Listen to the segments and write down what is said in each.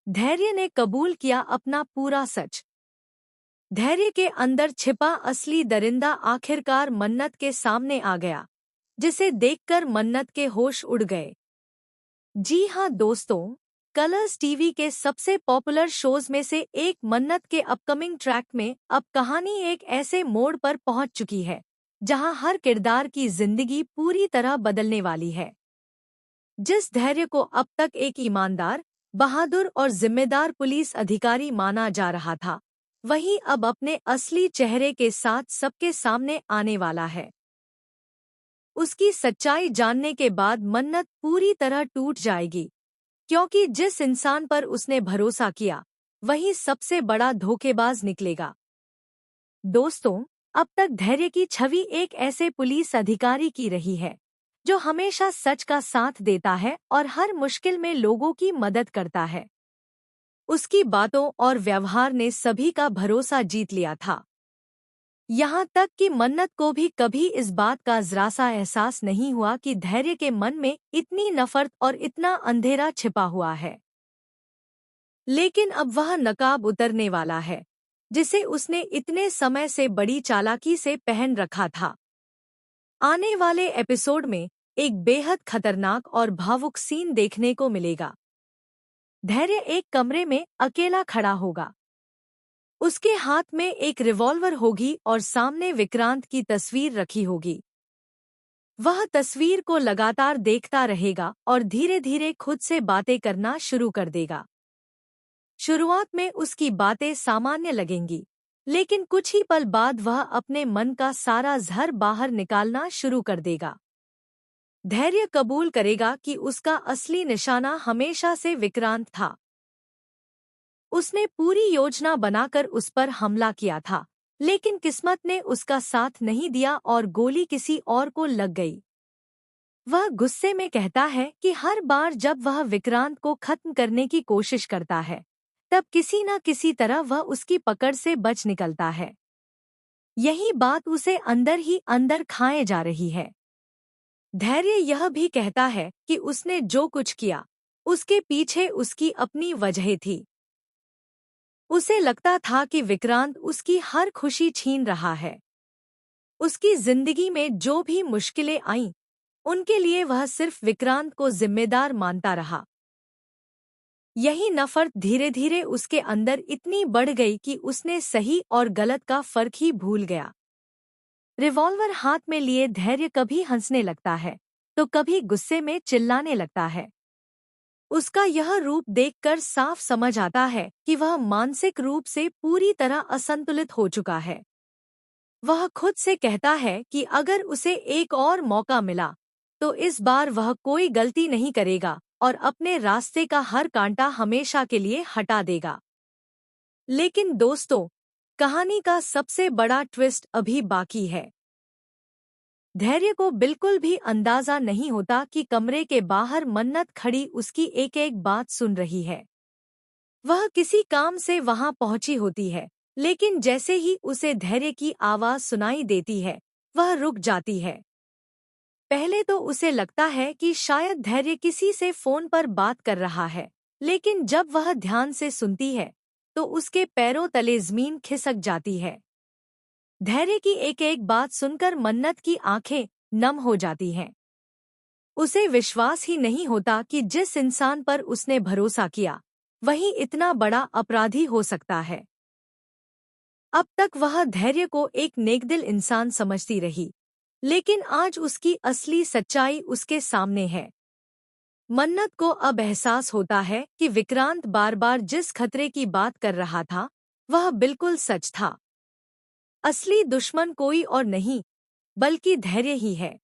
धैर्य ने कबूल किया अपना पूरा सच। धैर्य के अंदर छिपा असली दरिंदा आखिरकार मन्नत के सामने आ गया, जिसे देखकर मन्नत के होश उड़ गए। जी हाँ दोस्तों, कलर्स टीवी के सबसे पॉपुलर शोज में से एक मन्नत के अपकमिंग ट्रैक में अब कहानी एक ऐसे मोड़ पर पहुंच चुकी है जहां हर किरदार की जिंदगी पूरी तरह बदलने वाली है। जिस धैर्य को अब तक एक ईमानदार, बहादुर और जिम्मेदार पुलिस अधिकारी माना जा रहा था, वही अब अपने असली चेहरे के साथ सबके सामने आने वाला है। उसकी सच्चाई जानने के बाद मन्नत पूरी तरह टूट जाएगी, क्योंकि जिस इंसान पर उसने भरोसा किया वही सबसे बड़ा धोखेबाज निकलेगा। दोस्तों, अब तक धैर्य की छवि एक ऐसे पुलिस अधिकारी की रही है जो हमेशा सच का साथ देता है और हर मुश्किल में लोगों की मदद करता है। उसकी बातों और व्यवहार ने सभी का भरोसा जीत लिया था। यहाँ तक कि मन्नत को भी कभी इस बात का जरा सा एहसास नहीं हुआ कि धैर्य के मन में इतनी नफरत और इतना अंधेरा छिपा हुआ है। लेकिन अब वह नकाब उतरने वाला है, जिसे उसने इतने समय से बड़ी चालाकी से पहन रखा था। आने वाले एपिसोड में एक बेहद खतरनाक और भावुक सीन देखने को मिलेगा। धैर्य एक कमरे में अकेला खड़ा होगा। उसके हाथ में एक रिवॉल्वर होगी और सामने विक्रांत की तस्वीर रखी होगी। वह तस्वीर को लगातार देखता रहेगा और धीरे धीरे खुद से बातें करना शुरू कर देगा। शुरुआत में उसकी बातें सामान्य लगेंगी, लेकिन कुछ ही पल बाद वह अपने मन का सारा ज़हर बाहर निकालना शुरू कर देगा। धैर्य कबूल करेगा कि उसका असली निशाना हमेशा से विक्रांत था। उसने पूरी योजना बनाकर उस पर हमला किया था, लेकिन किस्मत ने उसका साथ नहीं दिया और गोली किसी और को लग गई। वह गुस्से में कहता है कि हर बार जब वह विक्रांत को खत्म करने की कोशिश करता है, तब किसी न किसी तरह वह उसकी पकड़ से बच निकलता है। यही बात उसे अंदर ही अंदर खाए जा रही है। धैर्य यह भी कहता है कि उसने जो कुछ किया, उसके पीछे उसकी अपनी वजह थी। उसे लगता था कि विक्रांत उसकी हर खुशी छीन रहा है। उसकी जिंदगी में जो भी मुश्किलें आईं, उनके लिए वह सिर्फ विक्रांत को जिम्मेदार मानता रहा। यही नफरत धीरे धीरे उसके अंदर इतनी बढ़ गई कि उसने सही और गलत का फर्क ही भूल गया। रिवॉल्वर हाथ में लिए धैर्य कभी हंसने लगता है तो कभी गुस्से में चिल्लाने लगता है। उसका यह रूप देखकर साफ समझ आता है कि वह मानसिक रूप से पूरी तरह असंतुलित हो चुका है। वह खुद से कहता है कि अगर उसे एक और मौका मिला तो इस बार वह कोई गलती नहीं करेगा और अपने रास्ते का हर कांटा हमेशा के लिए हटा देगा। लेकिन दोस्तों, कहानी का सबसे बड़ा ट्विस्ट अभी बाकी है। धैर्य को बिल्कुल भी अंदाजा नहीं होता कि कमरे के बाहर मन्नत खड़ी उसकी एक एक बात सुन रही है। वह किसी काम से वहां पहुंची होती है, लेकिन जैसे ही उसे धैर्य की आवाज सुनाई देती है, वह रुक जाती है। पहले तो उसे लगता है कि शायद धैर्य किसी से फोन पर बात कर रहा है, लेकिन जब वह ध्यान से सुनती है तो उसके पैरों तले जमीन खिसक जाती है। धैर्य की एक एक बात सुनकर मन्नत की आंखें नम हो जाती हैं। उसे विश्वास ही नहीं होता कि जिस इंसान पर उसने भरोसा किया, वही इतना बड़ा अपराधी हो सकता है। अब तक वह धैर्य को एक नेकदिल इंसान समझती रही, लेकिन आज उसकी असली सच्चाई उसके सामने है। मन्नत को अब एहसास होता है कि विक्रांत बार बार जिस खतरे की बात कर रहा था, वह बिल्कुल सच था। असली दुश्मन कोई और नहीं, बल्कि धैर्य ही है।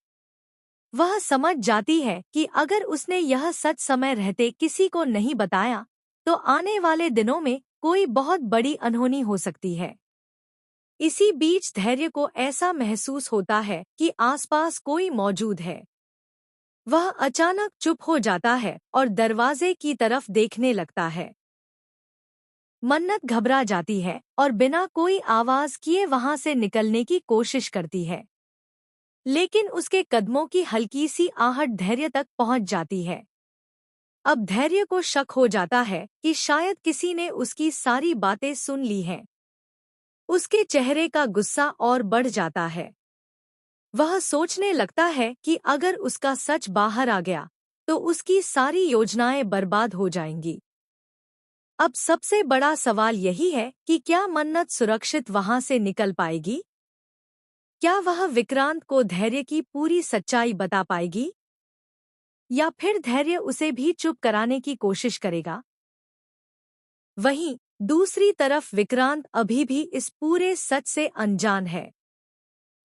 वह समझ जाती है कि अगर उसने यह सच समय रहते किसी को नहीं बताया, तो आने वाले दिनों में कोई बहुत बड़ी अनहोनी हो सकती है। इसी बीच धैर्य को ऐसा महसूस होता है कि आसपास कोई मौजूद है। वह अचानक चुप हो जाता है और दरवाजे की तरफ देखने लगता है। मन्नत घबरा जाती है और बिना कोई आवाज किए वहां से निकलने की कोशिश करती है, लेकिन उसके कदमों की हल्की सी आहट धैर्य तक पहुंच जाती है। अब धैर्य को शक हो जाता है कि शायद किसी ने उसकी सारी बातें सुन ली हैं। उसके चेहरे का गुस्सा और बढ़ जाता है। वह सोचने लगता है कि अगर उसका सच बाहर आ गया तो उसकी सारी योजनाएं बर्बाद हो जाएंगी। अब सबसे बड़ा सवाल यही है कि क्या मन्नत सुरक्षित वहां से निकल पाएगी? क्या वह विक्रांत को धैर्य की पूरी सच्चाई बता पाएगी? या फिर धैर्य उसे भी चुप कराने की कोशिश करेगा? वहीं दूसरी तरफ विक्रांत अभी भी इस पूरे सच से अनजान है।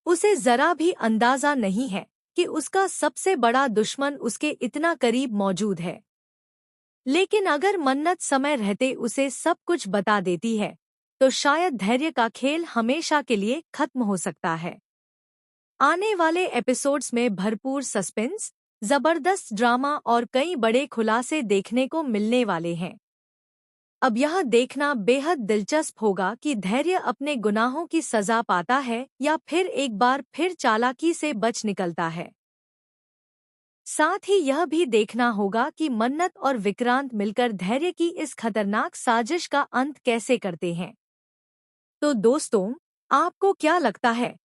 उसे जरा भी अंदाजा नहीं है कि उसका सबसे बड़ा दुश्मन उसके इतना करीब मौजूद है। लेकिन अगर मन्नत समय रहते उसे सब कुछ बता देती है तो शायद धैर्य का खेल हमेशा के लिए खत्म हो सकता है। आने वाले एपिसोड्स में भरपूर सस्पेंस, जबरदस्त ड्रामा और कई बड़े खुलासे देखने को मिलने वाले हैं। अब यह देखना बेहद दिलचस्प होगा कि धैर्य अपने गुनाहों की सजा पाता है या फिर एक बार फिर चालाकी से बच निकलता है। साथ ही यह भी देखना होगा कि मन्नत और विक्रांत मिलकर धैर्य की इस खतरनाक साजिश का अंत कैसे करते हैं। तो दोस्तों, आपको क्या लगता है?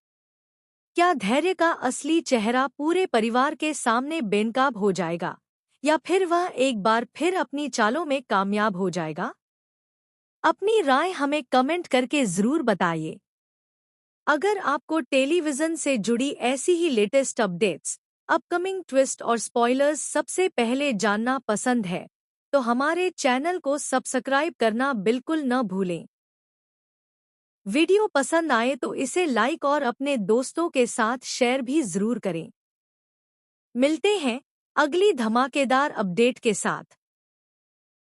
क्या धैर्य का असली चेहरा पूरे परिवार के सामने बेनकाब हो जाएगा या फिर वह एक बार फिर अपनी चालों में कामयाब हो जाएगा? अपनी राय हमें कमेंट करके जरूर बताइए। अगर आपको टेलीविजन से जुड़ी ऐसी ही लेटेस्ट अपडेट्स, अपकमिंग ट्विस्ट और स्पॉयलर्स सबसे पहले जानना पसंद है तो हमारे चैनल को सब्सक्राइब करना बिल्कुल न भूलें। वीडियो पसंद आए तो इसे लाइक और अपने दोस्तों के साथ शेयर भी जरूर करें। मिलते हैं अगली धमाकेदार अपडेट के साथ।